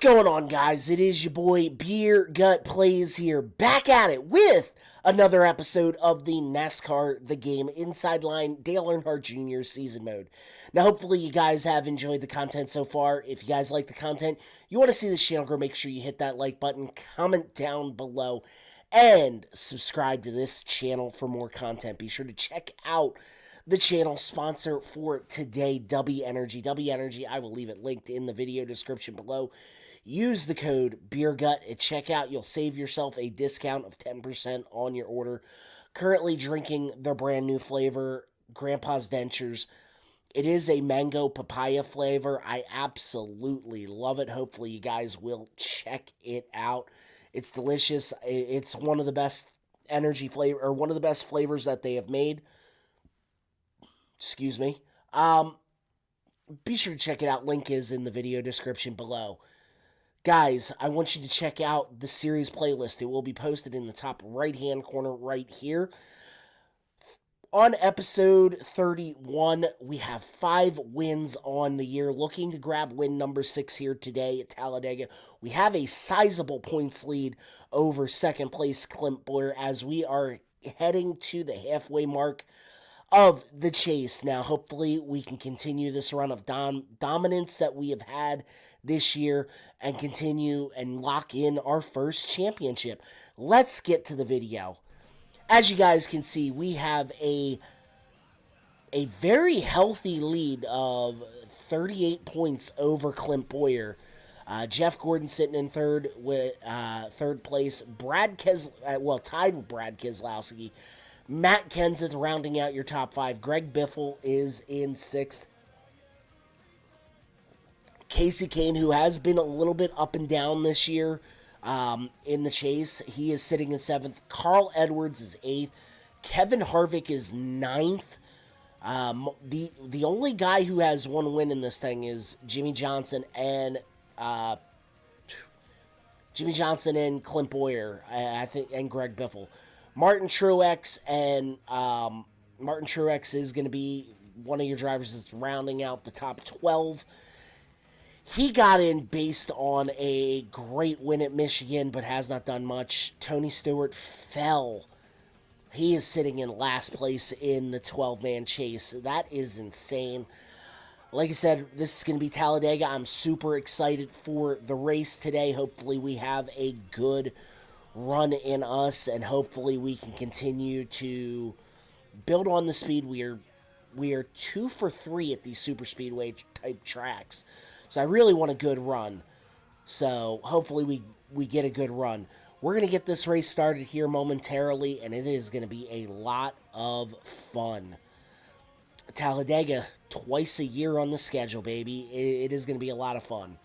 going on, guys? It is your boy Beer Gut Plays here, back at it with another episode of the Nascar The Game Inside Line Dale Earnhardt Jr. Season Mode. Now, hopefully you guys have enjoyed the content so far. If you guys like the content, you want to see this channel grow, make sure you hit that like button, comment down below, and subscribe to this channel for more content. Be sure to check out the channel sponsor for today, Dubby Energy. Dubby Energy, I will leave it linked in the video description below. Use the code BeerGut at checkout. You'll save yourself a discount of 10% on your order. Currently drinking their brand new flavor, Grandpa's Dentures. It is a mango papaya flavor. I absolutely love it. Hopefully you guys will check it out. It's delicious. It's one of the best energy flavor, or one of the best flavors that they have made. Excuse me. Be sure to check it out. Link is in the video description below. Guys, I want you to check out the series playlist. It will be posted in the top right-hand corner right here. On episode 31, we have 5 wins on the year. Looking to grab win number 6 here today at Talladega. We have a sizable points lead over second place Clint Boyer as we are heading to the halfway mark of the chase. Now, hopefully, we can continue this run of dominance that we have had this year and continue and lock in our first championship. Let's get to the video. As you guys can see, we have a very healthy lead of 38 points over Clint Boyer. Jeff Gordon sitting in third with third place. Tied with Brad Keselowski. Matt Kenseth rounding out your top 5. Greg Biffle is in 6th. Casey Kane, who has been a little bit up and down this year in the chase, he is sitting in 7th. Carl Edwards is 8th. Kevin Harvick is 9th. The only guy who has one win in this thing is Jimmy Johnson and Clint Boyer, I think, and Greg Biffle. Martin Truex is going to be one of your drivers that's rounding out the top 12. He got in based on a great win at Michigan, but has not done much. Tony Stewart fell. He is sitting in last place in the 12-man chase. That is insane. Like I said, this is going to be Talladega. I'm super excited for the race today. Hopefully we have a good run in us, and hopefully we can continue to build on the speed. We are 2 for 3 at these super speedway type tracks, so I really want a good run. So hopefully we get a good run. We're going to get this race started here momentarily, and it is going to be a lot of fun. Talladega, twice a year on the schedule, baby. It is going to be a lot of fun.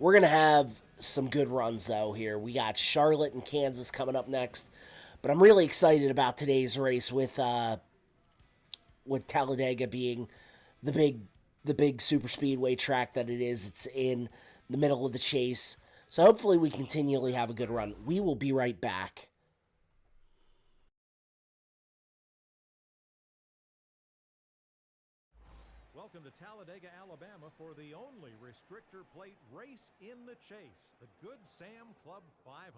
We're going to have some good runs, though, here. We got Charlotte and Kansas coming up next. But I'm really excited about today's race with Talladega being the big super speedway track that it is. It's in the middle of the chase. So hopefully we continually have a good run. We will be right back. Welcome to Talladega, Alabama for the only restrictor plate race in the chase, the Good Sam Club 500.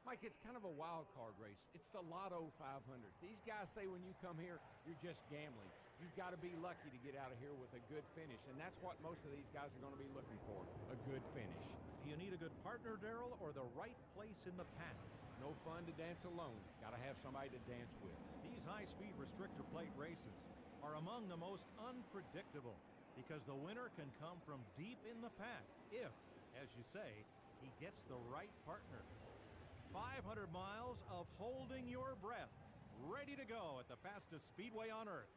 Mike, it's kind of a wild card race. It's the Lotto 500. These guys say when you come here, you're just gambling. You've got to be lucky to get out of here with a good finish, and that's what most of these guys are going to be looking for, a good finish. Do you need a good partner, Darrell, or the right place in the pack? No fun to dance alone. Got to have somebody to dance with. These high-speed restrictor plate races are among the most unpredictable because the winner can come from deep in the pack if, as you say, he gets the right partner. 500 miles of holding your breath, ready to go at the fastest speedway on earth.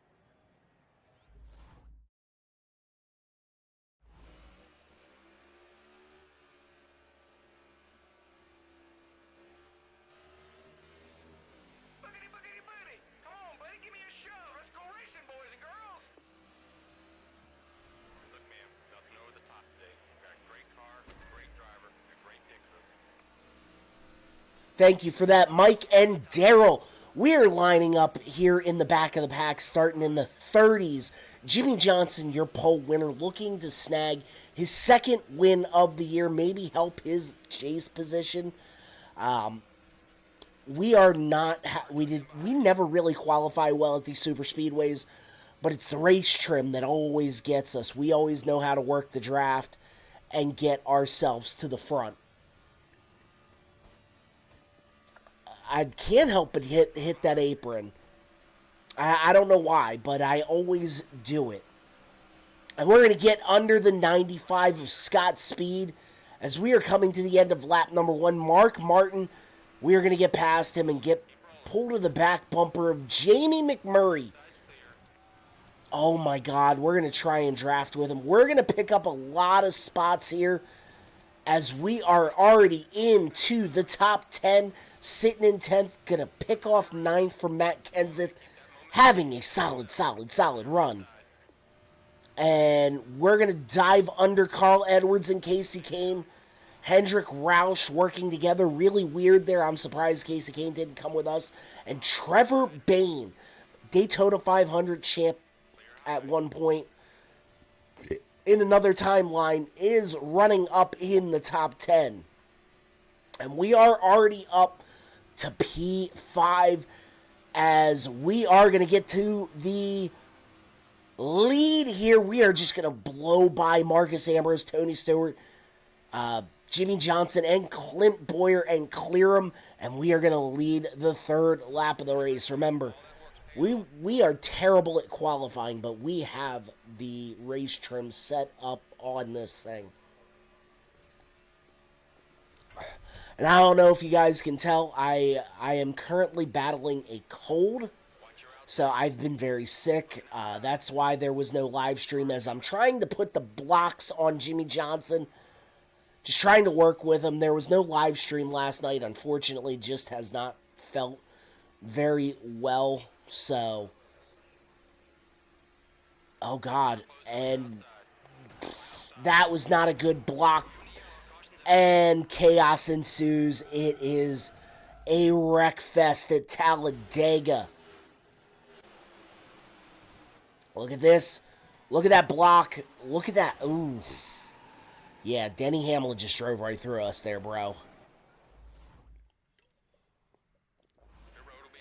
Thank you for that, Mike and Daryl. We're lining up here in the back of the pack, starting in the 30s. Jimmy Johnson, your pole winner, looking to snag his second win of the year, maybe help his chase position. We are not. We never really qualify well at these super speedways, but it's the race trim that always gets us. We always know how to work the draft and get ourselves to the front. I can't help but hit that apron. I don't know why, but I always do it. And we're going to get under the 95 of Scott's speed as we are coming to the end of lap number 1. Mark Martin, we are going to get past him and get pulled to the back bumper of Jamie McMurray. Oh my God, we're going to try and draft with him. We're going to pick up a lot of spots here as we are already into the top 10, sitting in 10th, going to pick off 9th from Matt Kenseth, having a solid run. And we're going to dive under Carl Edwards and Casey Kane. Hendrick Roush working together. Really weird there. I'm surprised Casey Kane didn't come with us. And Trevor Bayne, Daytona 500 champ at one point, in another timeline, is running up in the top 10. And we are already up to P5 as we are going to get to the lead here. We are just going to blow by Marcus Ambrose, Tony Stewart, Jimmy Johnson, and Clint Boyer and clear them. And we are going to lead the third lap of the race. Remember, we are terrible at qualifying, but we have the race trim set up on this thing. And I don't know if you guys can tell, I am currently battling a cold. So I've been very sick. That's why there was no live stream, as I'm trying to put the blocks on Jimmy Johnson. Just trying to work with him. There was no live stream last night. Unfortunately, just has not felt very well. So, oh God. And that was not a good block. And chaos ensues. It is a wreck fest at Talladega. Look at this. Look at that block. Look at that. Ooh. Yeah, Denny Hamlin just drove right through us there, bro.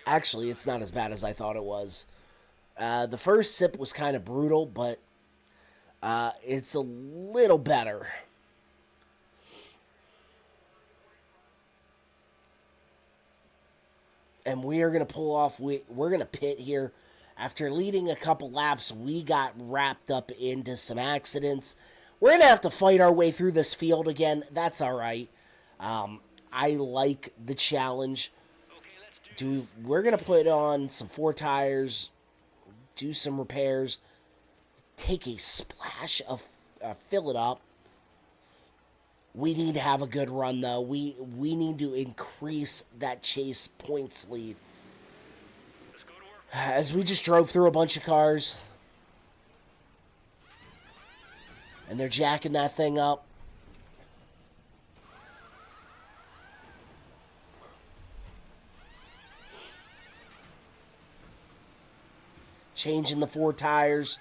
Actually, it's not as bad as I thought it was. The first sip was kind of brutal, but it's a little better. And we are going to pull off. We're going to pit here. After leading a couple laps, we got wrapped up into some accidents. We're going to have to fight our way through this field again. That's all right. I like the challenge. We're going to put on some 4 tires, do some repairs, take a splash of fill it up. We need to have a good run, though. We need to increase that chase points lead. As we just drove through a bunch of cars. And they're jacking that thing up. Changing the 4 tires.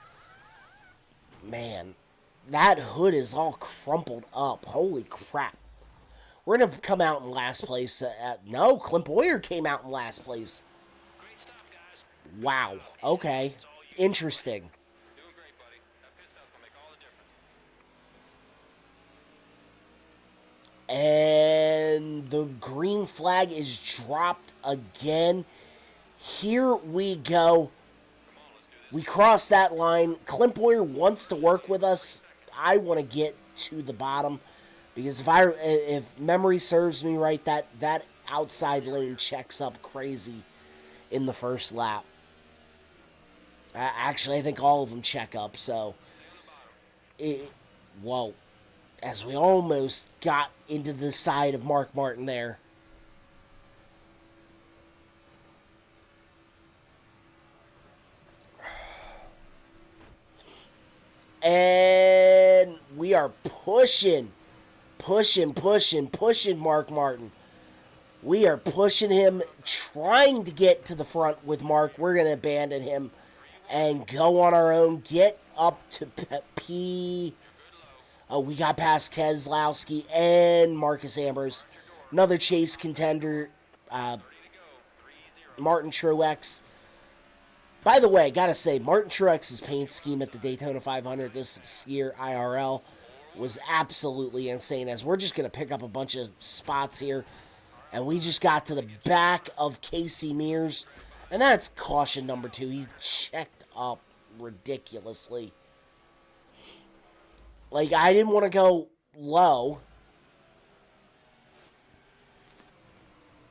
Man, that hood is all crumpled up. Holy crap. We're going to come out in last place. No, Clint Boyer came out in last place. Wow. Okay. Interesting. And the green flag is dropped again. Here we go. We cross that line. Clint Boyer wants to work with us. I want to get to the bottom because if memory serves me right, that outside lane checks up crazy in the first lap. Actually, I think all of them check up. So, whoa. As we almost got into the side of Mark Martin there. And we are pushing Mark Martin. We are pushing him, trying to get to the front with Mark. We're going to abandon him and go on our own. Get up to P. Oh, we got past Keselowski and Marcus Ambrose. Another chase contender, Martin Truex. By the way, gotta say, Martin Truex's paint scheme at the Daytona 500 this year, IRL, was absolutely insane. As we're just gonna pick up a bunch of spots here, and we just got to the back of Casey Mears, and that's caution number 2. He checked up ridiculously. Like, I didn't want to go low.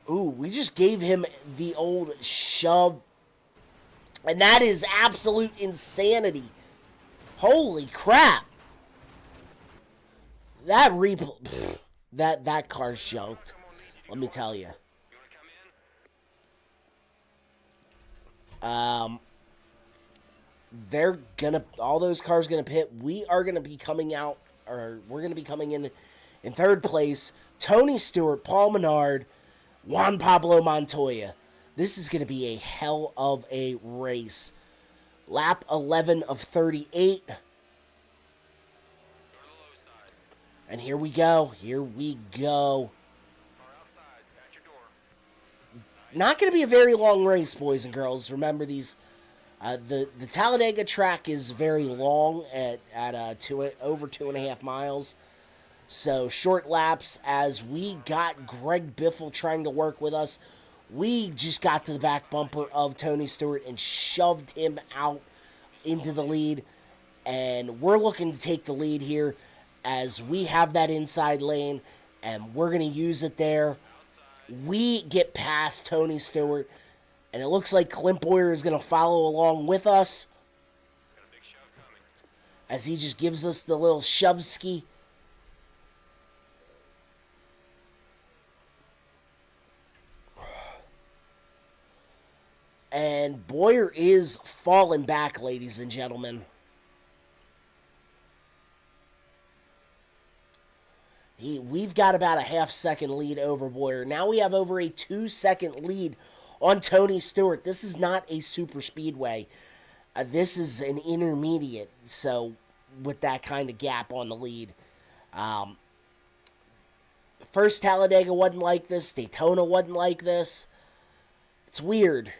Ooh, we just gave him the old shove. And that is absolute insanity. Holy crap. That that car's junked. Let me tell you. They're gonna, all those cars gonna pit. We are gonna be coming out, or we're gonna be coming in third place. Tony Stewart, Paul Menard, Juan Pablo Montoya. This is gonna be a hell of a race. Lap 11 of 38. And here we go. Here we go. Not going to be a very long race, boys and girls. Remember, these the Talladega track is very long at over 2.5 miles. So short laps. As we got Greg Biffle trying to work with us, we just got to the back bumper of Tony Stewart and shoved him out into the lead. And we're looking to take the lead here, as we have that inside lane, and we're going to use it there. We get past Tony Stewart, and it looks like Clint Boyer is going to follow along with us, as he just gives us the little shove-ski. And Boyer is falling back, ladies and gentlemen. We've got about a half-second lead over Boyer. Now we have over a 2-second lead on Tony Stewart. This is not a super speedway. This is an intermediate, so with that kind of gap on the lead. First Talladega wasn't like this. Daytona wasn't like this. It's weird.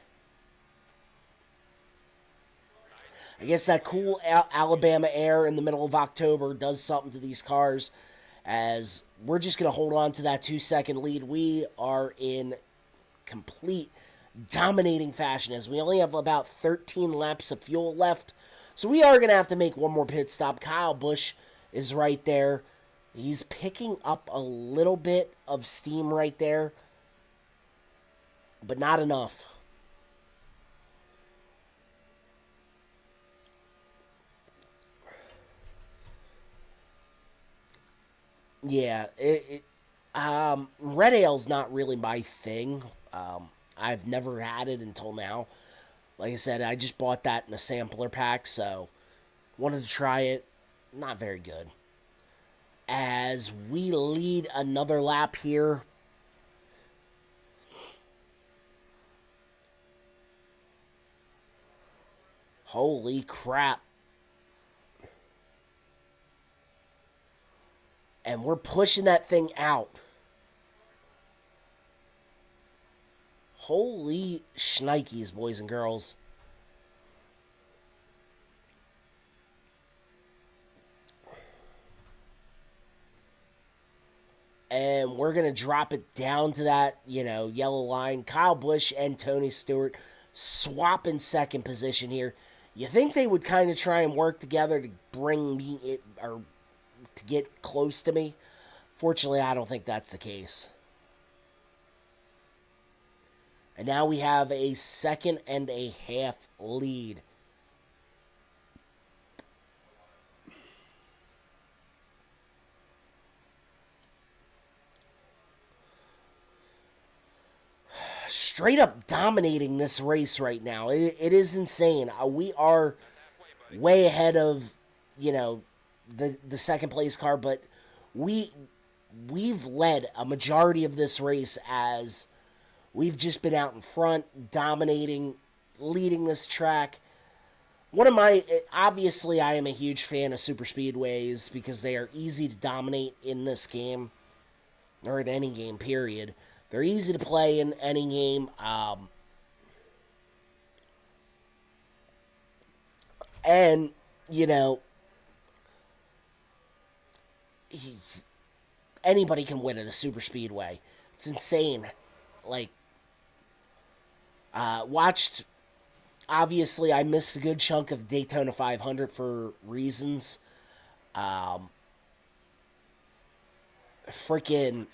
I guess that cool Alabama air in the middle of October does something to these cars, as we're just going to hold on to that 2-second lead. We are in complete dominating fashion, as we only have about 13 laps of fuel left. So we are going to have to make one more pit stop. Kyle Busch is right there. He's picking up a little bit of steam right there, but not enough. Yeah, red ale's not really my thing. I've never had it until now. Like I said, I just bought that in a sampler pack, so wanted to try it. Not very good. As we lead another lap here. Holy crap. And we're pushing that thing out. Holy shnikes, boys and girls. And we're going to drop it down to that, yellow line. Kyle Busch and Tony Stewart swap in second position here. You think they would kind of try and work together to bring me it, or to get close to me? Fortunately, I don't think that's the case. And now we have a 1.5-second lead. Straight up dominating this race right now. It is insane. We are way ahead of, the second place car, but we we've led a majority of this race as we've just been out in front, dominating, leading this track. Obviously, I am a huge fan of super speedways because they are easy to dominate in this game, or in any game, period. They're easy to play in any game. And, you know, anybody can win at a super speedway. It's insane. Like, obviously, I missed a good chunk of the Daytona 500 for reasons. Freaking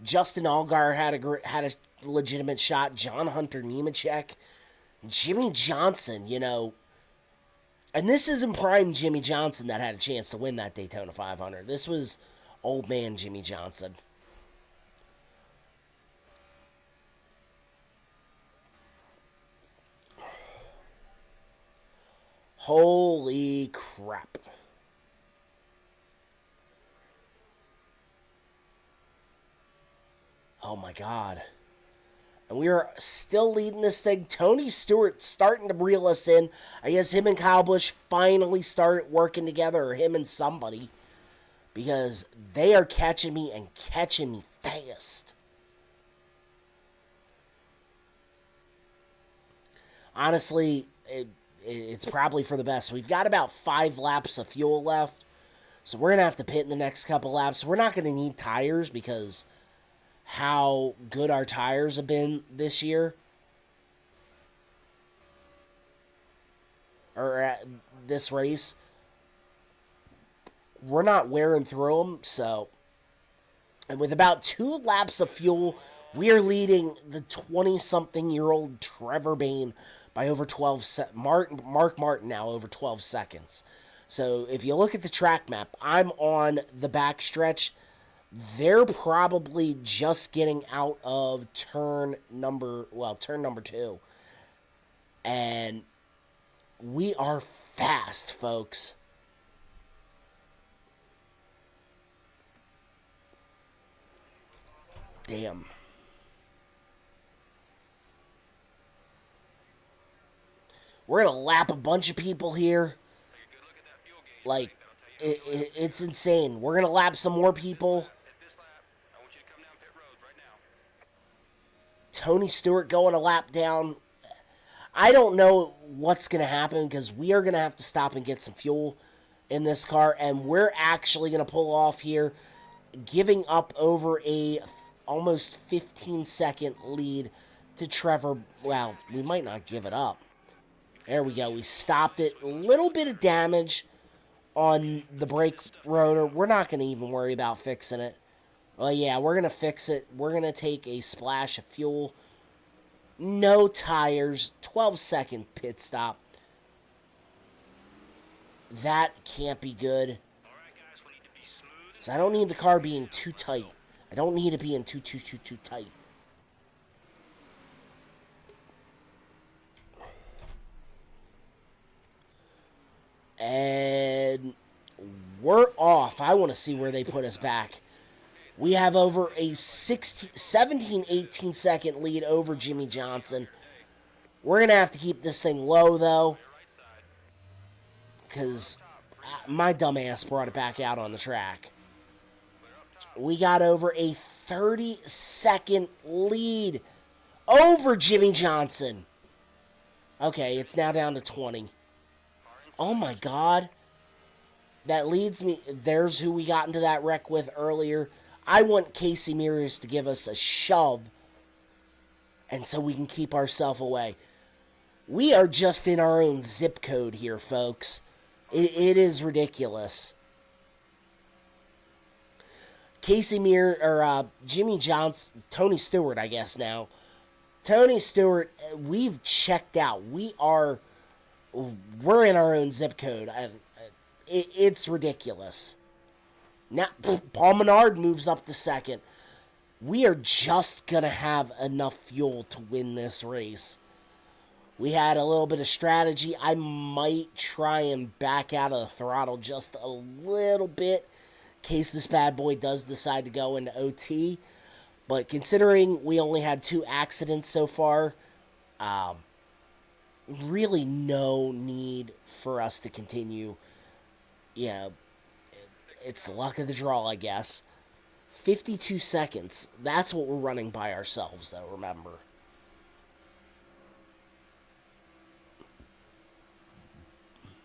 Justin Allgaier had a legitimate shot. John Hunter Nemechek, Jimmy Johnson, and this isn't prime Jimmy Johnson that had a chance to win that Daytona 500. This was old man Jimmy Johnson. Holy crap. Oh my God. And we are still leading this thing. Tony Stewart starting to reel us in. I guess him and Kyle Busch finally started working together, or him and somebody, because they are catching me and catching me fast. Honestly, it's probably for the best. We've got about 5 laps of fuel left, so we're going to have to pit in the next couple laps. We're not going to need tires because how good our tires have been this year, or at this race. We're not wearing through them, so. And with about 2 laps of fuel, we are leading the 20-something-year-old Trevor Bayne by over 12 Mark Martin now over 12 seconds. So if you look at the track map, I'm on the back stretch. They're probably just getting out of turn number 2. And we are fast, folks. Damn. We're going to lap a bunch of people here. Like, it's insane. We're going to lap some more people. Tony Stewart going a lap down. I don't know what's going to happen because we are going to have to stop and get some fuel in this car. And we're actually going to pull off here, giving up over a almost 15-second lead to Trevor. Well, we might not give it up. There we go. We stopped it. A little bit of damage on the brake rotor. We're not going to even worry about fixing it. Well, yeah, we're going to fix it. We're going to take a splash of fuel. No tires. 12-second pit stop. That can't be good. So I don't need the car being too tight. I don't need it being too tight. And we're off. I want to see where they put us back. We have over a 17, 18 second lead over Jimmy Johnson. We're going to have to keep this thing low, though, because my dumb ass brought it back out on the track. We got over a 30-second lead over Jimmy Johnson. Okay, it's now down to 20. Oh, my God. That leads me. There's who we got into that wreck with earlier. I want Casey Mears to give us a shove, and so we can keep ourselves away. We are just in our own zip code here, folks. It is ridiculous. Casey Mears, or Jimmy Johnson, Tony Stewart, I guess now. Tony Stewart, we've checked out. We're in our own zip code. It's ridiculous. Now, Paul Menard moves up to second. We are just going to have enough fuel to win this race. We had a little bit of strategy. I might try and back out of the throttle just a little bit in case this bad boy does decide to go into OT. But considering we only had 2 accidents so far, really no need for us to continue. Yeah, it's the luck of the draw, I guess. 52 seconds. That's what we're running by ourselves, though, remember.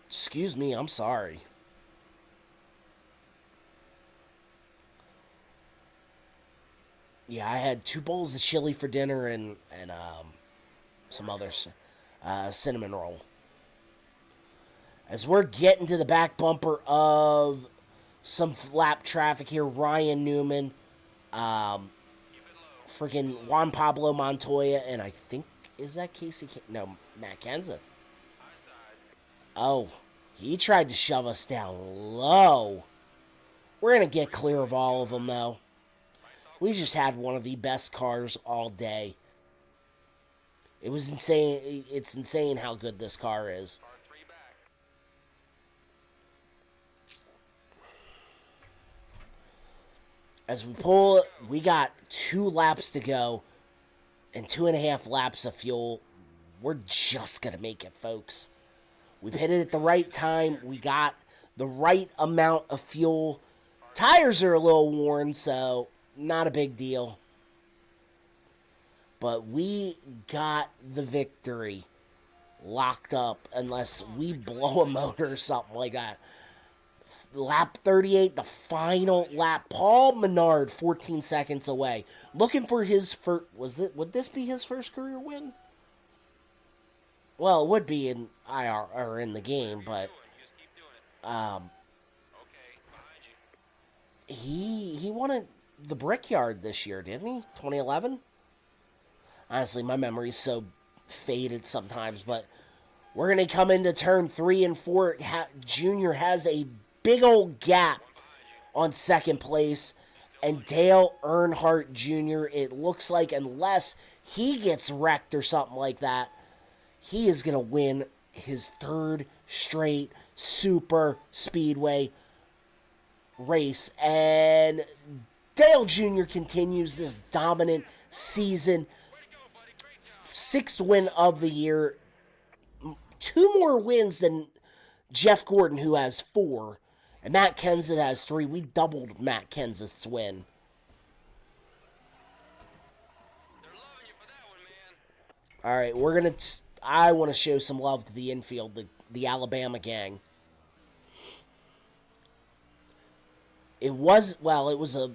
Excuse me, I'm sorry. Yeah, I had 2 bowls of chili for dinner and some other cinnamon roll. As we're getting to the back bumper of some lap traffic here, Ryan Newman, freaking Juan Pablo Montoya, and I think, is that Casey? No, Matt Kenseth. Oh, he tried to shove us down low. We're going to get clear of all of them, though. We just had one of the best cars all day. It was insane. It's insane how good this car is. As we pull, we got 2 laps to go and 2.5 laps of fuel. We're just going to make it, folks. We hit it at the right time. We got the right amount of fuel. Tires are a little worn, so not a big deal. But we got the victory locked up unless we blow a motor or something like that. Lap 38, the final lap. Paul Menard, 14 seconds away. Looking for his first... Would this be his first career win? Well, it would be in IR or in the game, but he won at the Brickyard this year, didn't he? 2011. Honestly, my memory's so faded sometimes, but we're gonna come into turn 3 and 4. Junior has a big old gap on second place, and Dale Earnhardt Jr. It looks like unless he gets wrecked or something like that, he is going to win his 3rd straight super speedway race. And Dale Jr. continues this dominant season. 6th win of the year. 2 more wins than Jeff Gordon, who has 4. And Matt Kenseth has 3. We doubled Matt Kenseth's win. All right, we're going to... I want to show some love to the infield, the Alabama gang. It was a...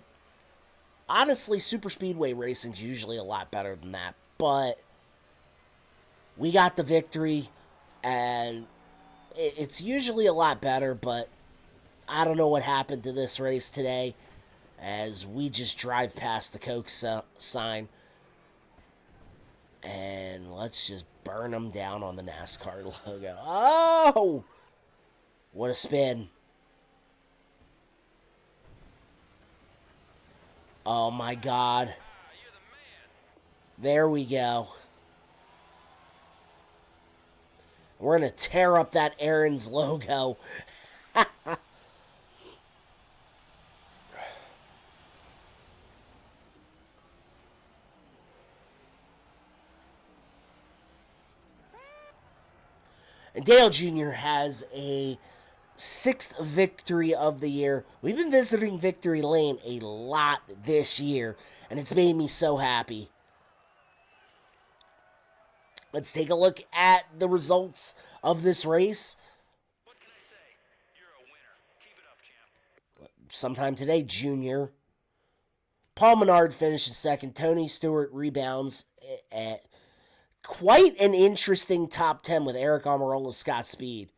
Honestly, super speedway racing's usually a lot better than that. But we got the victory, and it's usually a lot better, but I don't know what happened to this race today as we just drive past the Coke sign. And let's just burn them down on the NASCAR logo. Oh! What a spin. Oh my God. There we go. We're going to tear up that Aaron's logo. And Dale Jr. has a 6th victory of the year. We've been visiting Victory Lane a lot this year, and it's made me so happy. Let's take a look at the results of this race. What can I say? You're a winner. Keep it up, champ. Sometime today, Junior. Paul Menard finishes 2nd. Tony Stewart rebounds at quite an interesting top 10 with Eric Almirola, Scott Speed.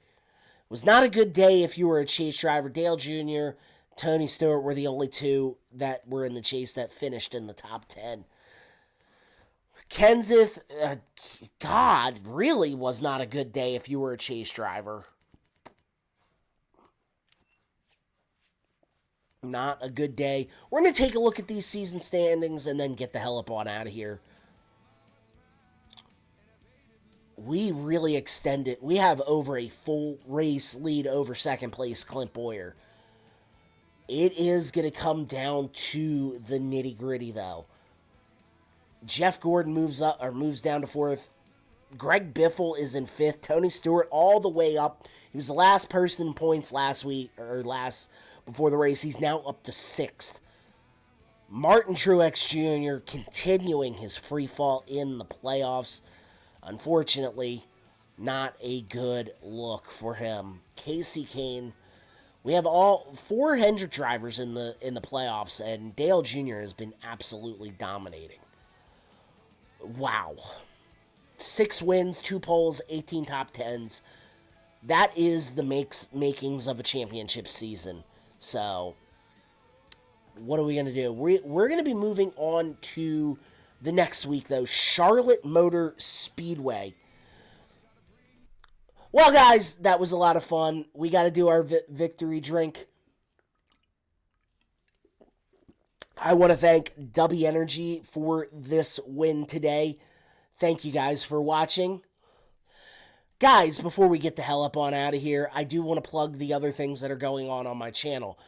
Was not a good day if you were a chase driver. Dale Jr., Tony Stewart were the only 2 that were in the chase that finished in the top 10. Kenseth, God, really was not a good day if you were a chase driver. Not a good day. We're going to take a look at these season standings and then get the hell up on out of here. we really extended. We have over a full race lead over second place Clint Boyer. It is going to come down to the nitty gritty, though. Jeff Gordon moves down to fourth. Greg Biffle is in fifth. Tony Stewart all the way up. He was the last person in points before the race. He's now up to sixth. Martin Truex Jr. continuing his free fall in the playoffs. Unfortunately, not a good look for him. Casey Kane. We have all 4 Hendrick drivers in the playoffs, and Dale Jr. has been absolutely dominating. Wow. 6 wins, 2 poles, 18 top 10s. That is the makings of a championship season. So, what are we going to do? We're going to be moving on to the next week, though. Charlotte Motor Speedway. Well, guys, that was a lot of fun. We got to do our victory drink. I want to thank Dubby Energy for this win today. Thank you guys for watching. Guys, before we get the hell up on out of here, I do want to plug the other things that are going on my channel.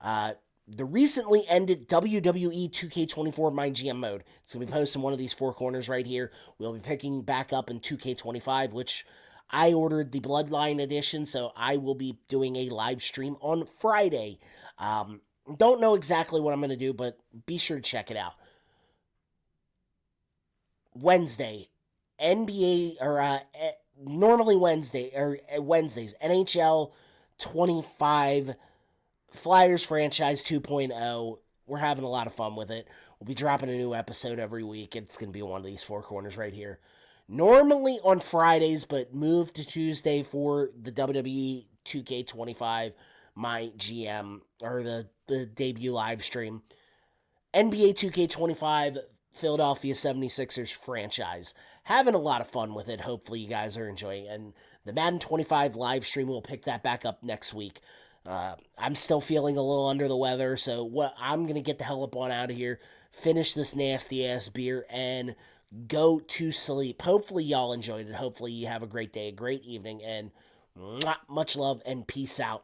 The recently ended WWE 2K24 My GM mode. It's going to be posted in one of these 4 corners right here. We'll be picking back up in 2K25, which I ordered the Bloodline edition, so I will be doing a live stream on Friday. Don't know exactly what I'm going to do, but be sure to check it out. Wednesdays, NHL 25 Flyers franchise 2.0. We're having a lot of fun with it. We'll be dropping a new episode every week. It's going to be one of these 4 corners right here. Normally on Fridays, but moved to Tuesday for the WWE 2K25 My GM, or the debut live stream. NBA 2K25 Philadelphia 76ers franchise. Having a lot of fun with it. Hopefully you guys are enjoying it. And the Madden 25 live stream, we'll pick that back up next week. I'm still feeling a little under the weather, so I'm going to get the hell up on out of here, finish this nasty-ass beer, and go to sleep. Hopefully y'all enjoyed it. Hopefully you have a great day, a great evening, and much love and peace out.